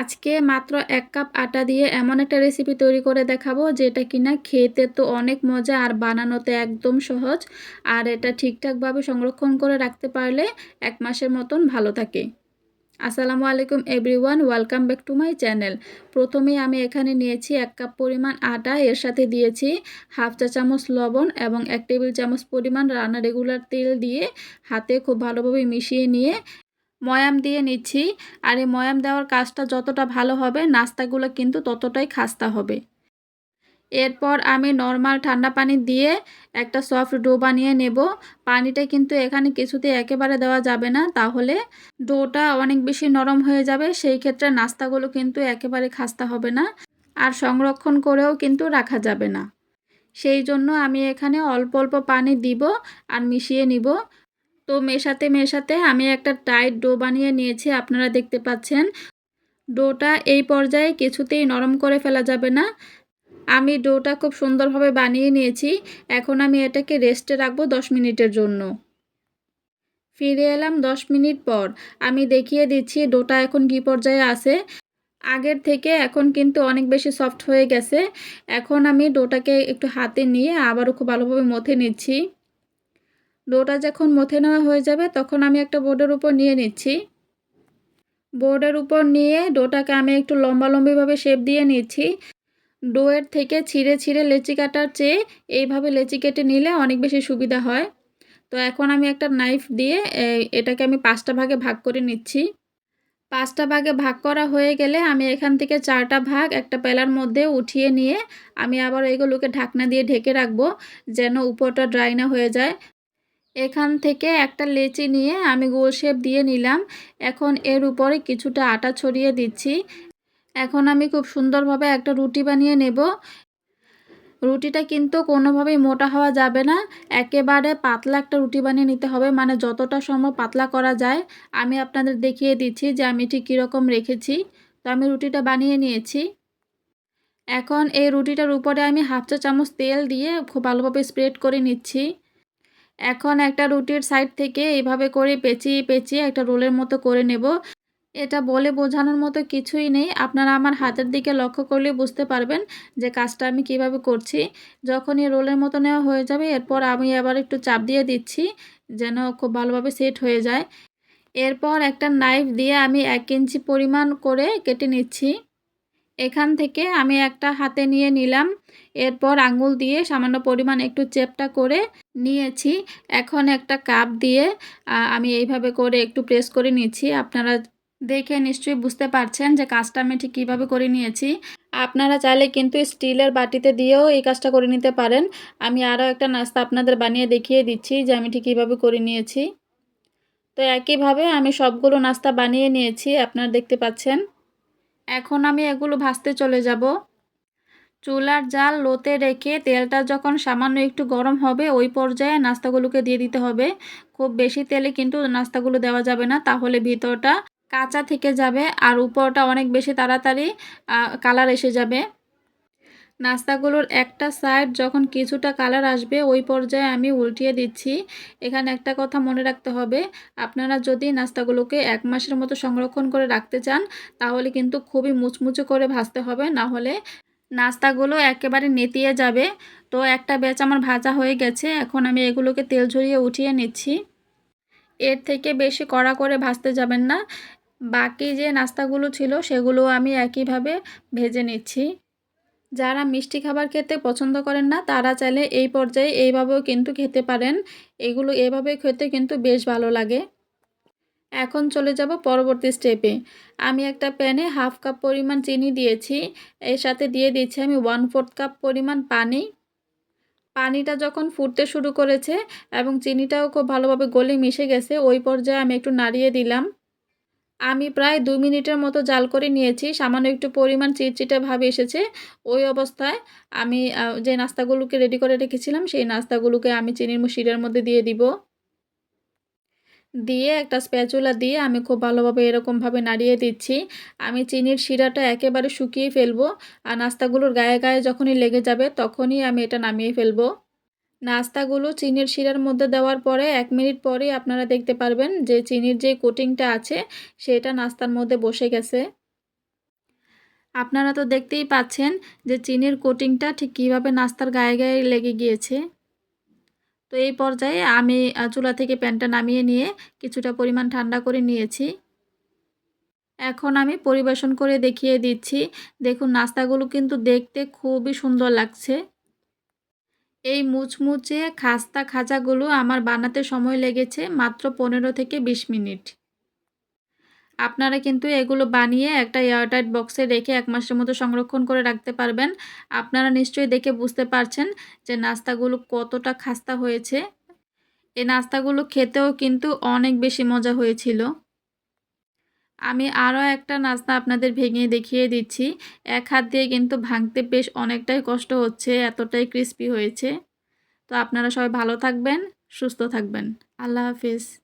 আজকে মাত্র ১ কাপ আটা দিয়ে এমন একটা রেসিপি তৈরি করে দেখাবো যেটা কিনা খেতে তো অনেক মজা আর বানানোতে একদম সহজ। আর এটা ঠিকঠাকভাবে সংরক্ষণ করে রাখতে পারলে ১ মাসের মতন ভালো থাকে। আসসালামু আলাইকুম everyone, welcome back to my channel. প্রথমেই আমি এখানে নিয়েছি ১ কাপ পরিমাণ আটা, এর সাথে দিয়েছি হাফ চা চামচ লবণ এবং ১ টেবিল চামচ পরিমাণ রান্না রেগুলার তেল দিয়ে হাতে খুব ভালোভাবে মিশিয়ে নিয়ে ময়াম দিয়ে নিচ্ছি। আর এই ময়াম দেওয়ার কাজটা যতটা ভালো হবে নাস্তাগুলো কিন্তু ততটাই খাস্তা হবে। এরপর আমি নরমাল ঠান্ডা পানি দিয়ে একটা সফট ডো বানিয়ে নেব। পানিটা কিন্তু এখানে কিছুতেই একেবারে দেওয়া যাবে না, তাহলে ডোটা অনেক বেশি নরম হয়ে যাবে। সেই ক্ষেত্রে নাস্তাগুলো কিন্তু একেবারে খাস্তা হবে না, আর সংরক্ষণ করেও কিন্তু রাখা যাবে না। সেই জন্য আমি এখানে অল্প অল্প পানি দিব আর মিশিয়ে নিব। তো মেশাতে মেশাতে আমি একটা টাইট ডো বানিয়ে নিয়েছি, আপনারা দেখতে পাচ্ছেন। ডোটা এই পর্যায়ে কিছুতেই নরম করে ফেলা যাবে না। আমি ডোটা খুব সুন্দরভাবে বানিয়ে নিয়েছি। এখন আমি এটাকে রেস্টে রাখবো 10 মিনিটের জন্য। ফিরে এলাম 10 মিনিট পর। আমি দেখিয়ে দিচ্ছি ডোটা এখন কী পর্যায়ে আছে। আগের থেকে এখন কিন্তু অনেক বেশি সফট হয়ে গেছে। এখন আমি ডোটাকে একটু হাতে নিয়ে আবারও খুব ভালোভাবে মথে নিচ্ছি। ডোটা যখন মথে নেওয়া হয়ে যাবে তখন আমি একটা বোর্ডের উপর নিয়ে নিচ্ছি। বোর্ডের উপর নিয়ে ডোটাকে আমি একটু লম্বালম্বিভাবে শেপ দিয়ে নিচ্ছি। ডোয়ের থেকে ছিঁড়ে ছিঁড়ে লেচি কাটার চেয়ে এইভাবে লেচি কেটে নিলে অনেক বেশি সুবিধা হয়। তো এখন আমি একটা নাইফ দিয়ে এটাকে আমি 5টা ভাগে ভাগ করে নিচ্ছি। 5টা ভাগে ভাগ করা হয়ে গেলে আমি এখান থেকে 4টা ভাগ একটা পেলার মধ্যে উঠিয়ে নিয়ে আমি আবার এগুলোকে ঢাকনা দিয়ে ঢেকে রাখবো, যেন উপরটা ড্রাই না হয়ে যায়। এখান থেকে একটা লেচি নিয়ে আমি গোল শেপ দিয়ে নিলাম। এখন এর উপরে কিছুটা আটা ছড়িয়ে দিচ্ছি। এখন আমি খুব সুন্দরভাবে একটা রুটি বানিয়ে নেব। রুটিটা কিন্তু কোনোভাবেই মোটা হওয়া যাবে না, একেবারে পাতলা একটা রুটি বানিয়ে নিতে হবে, মানে যতটা সম্ভব পাতলা করা যায়। আমি আপনাদের দেখিয়ে দিচ্ছি যে আমি ঠিক কীরকম রেখেছি। তো আমি রুটিটা বানিয়ে নিয়েছি। এখন এই রুটিটার উপরে আমি হাফ চা চামচ তেল দিয়ে খুব ভালোভাবে স্প্রেড করে নিচ্ছি। এখন একটা রুটির সাইড থেকে এইভাবে করে পেঁচিয়ে পেঁচিয়ে একটা রোলের মতো করে নেব। এটা বলে বোঝানোর মতো কিছুই নেই, আপনারা আমার হাতের দিকে লক্ষ্য করলে বুঝতে পারবেন যে কাজটা আমি কিভাবে করছি। যখন এই রোলের মতো নেওয়া হয়ে যাবে এরপর আমি আবার একটু চাপ দিয়ে দিচ্ছি যেন খুব ভালোভাবে সেট হয়ে যায়। এরপর একটা নাইফ দিয়ে আমি 1 ইঞ্চি পরিমাণ করে কেটে নিচ্ছি। এখান থেকে আমি একটা হাতে নিয়ে নিলাম। এরপর আঙুল দিয়ে সামান্য পরিমাণ একটু চেপটা করে নিয়েছি। এখন একটা কাপ দিয়ে আমি এইভাবে করে একটু প্রেস করে নিচ্ছি। আপনারা দেখে নিশ্চয়ই বুঝতে পারছেন যে কাজটা আমি ঠিক কীভাবে করে নিয়েছি। আপনারা চাইলে কিন্তু স্টিলের বাটিতে দিয়েও এই কাজটা করে নিতে পারেন। আমি আরও একটা নাস্তা আপনাদের বানিয়ে দেখিয়ে দিচ্ছি যে আমি ঠিক কীভাবে করে নিয়েছি। তো একইভাবে আমি সবগুলো নাস্তা বানিয়ে নিয়েছি, আপনারা দেখতে পাচ্ছেন। এখন আমি এগুলো ভাজতে চলে যাব। চুলার জাল লোতে রেখে তেলটা যখন সামান্য একটু গরম হবে ওই পর্যায়ে নাস্তাগুলোকে দিয়ে দিতে হবে। খুব বেশি তেলে কিন্তু নাস্তাগুলো দেওয়া যাবে না, তাহলে ভিতরটা কাঁচা থেকে যাবে আর উপরটা অনেক বেশি তাড়াতাড়ি কালার এসে যাবে। নাস্তাগুলোর একটা সাইড যখন কিছুটা কালার আসবে ওই পর্যায়ে আমি উল্টিয়ে দিচ্ছি। এখানে একটা কথা মনে রাখতে হবে, আপনারা যদি নাস্তাগুলোকে 1 মাসের মতো সংরক্ষণ করে রাখতে চান তাহলে কিন্তু খুবই মুচমুচে করে ভাজতে হবে, না হলে নাস্তাগুলো একেবারে নেতিয়ে যাবে। তো একটা ব্যাচ আমার ভাজা হয়ে গেছে, এখন আমি এগুলোকে তেল ঝরিয়ে উঠিয়ে নিচ্ছি। এর থেকে বেশি কড়া করে ভাজতে যাবেন না। বাকি যে নাস্তাগুলো ছিল সেগুলো আমি একইভাবে ভেজে নিচ্ছি। যারা মিষ্টি খাবার খেতে পছন্দ করেন না তারা চাইলে এই পর্যায়ে এইভাবেও কিন্তু খেতে পারেন। এগুলো এভাবে খেতে কিন্তু বেশ ভালো লাগে। এখন চলে যাব পরবর্তী স্টেপে। আমি একটা প্যানে হাফ কাপ পরিমাণ চিনি দিয়েছি। এর সাথে দিয়ে দিচ্ছি আমি 1/4 কাপ পরিমাণ পানি। পানিটা যখন ফুটতে শুরু করেছে এবং চিনিটাও খুব ভালোভাবে গলে মিশে গেছে ওই পর্যায়ে আমি একটু নাড়িয়ে দিলাম। আমি প্রায় 2 মিনিটের মতো জাল করে নিয়েছি। সামান্য একটু পরিমাণ চিটচিটে ভাব এসেছে। ওই অবস্থায় আমি যে নাস্তাগুলোকে রেডি করে রেখেছিলাম সেই নাস্তাগুলোকে আমি চিনির শিরার মধ্যে দিয়ে দিব। দিয়ে একটা স্প্যাচুলা দিয়ে আমি খুব ভালোভাবে এরকমভাবে নাড়িয়ে দিচ্ছি। আমি চিনির শিরাটা একেবারে শুকিয়ে ফেলবো। আর নাস্তাগুলোর গায়ে গায়ে যখনই লেগে যাবে তখনই আমি এটা নামিয়ে ফেলবো। নাস্তাগুলো চিনির শিরার মধ্যে দেওয়ার পরে 1 মিনিট পরেই আপনারা দেখতে পারবেন যে চিনির যে কোটিংটা আছে সেটা নাস্তার মধ্যে বসে গেছে। আপনারা তো দেখতেই পাচ্ছেন যে চিনির কোটিংটা ঠিক কীভাবে নাস্তার গায়ে, গায়ে লেগে গিয়েছে। তো এই পর্যায়ে আমি চুলা থেকে প্যানটা নামিয়ে নিয়ে কিছুটা পরিমাণ ঠান্ডা করে নিয়েছি। এখন আমি পরিবেশন করে দেখিয়ে দিচ্ছি। দেখুন নাস্তাগুলো কিন্তু দেখতে খুবই সুন্দর লাগছে। এই মুচমুচে খাস্তা খাজাগুলো আমার বানাতে সময় লেগেছে মাত্র ১৫ থেকে ২০ মিনিট। আপনারা কিন্তু এগুলো বানিয়ে একটা এয়ারটাইট বক্সে রেখে ১ মাসের মতো সংরক্ষণ করে রাখতে পারবেন। আপনারা নিশ্চয়ই দেখে বুঝতে পারছেন যে নাস্তাগুলো কতটা খাস্তা হয়েছে। এই নাস্তাগুলো খেতেও কিন্তু অনেক বেশি মজা হয়েছিল। আমি আরও একটা নাস্তা আপনাদের ভেঙে দেখিয়ে দিচ্ছি। এক হাত দিয়ে কিন্তু ভাঙতে বেশ অনেকটাই কষ্ট হচ্ছে, এতটাই ক্রিস্পি হয়েছে। তো আপনারা সবাই ভালো থাকবেন, সুস্থ থাকবেন। আল্লাহ হাফেজ।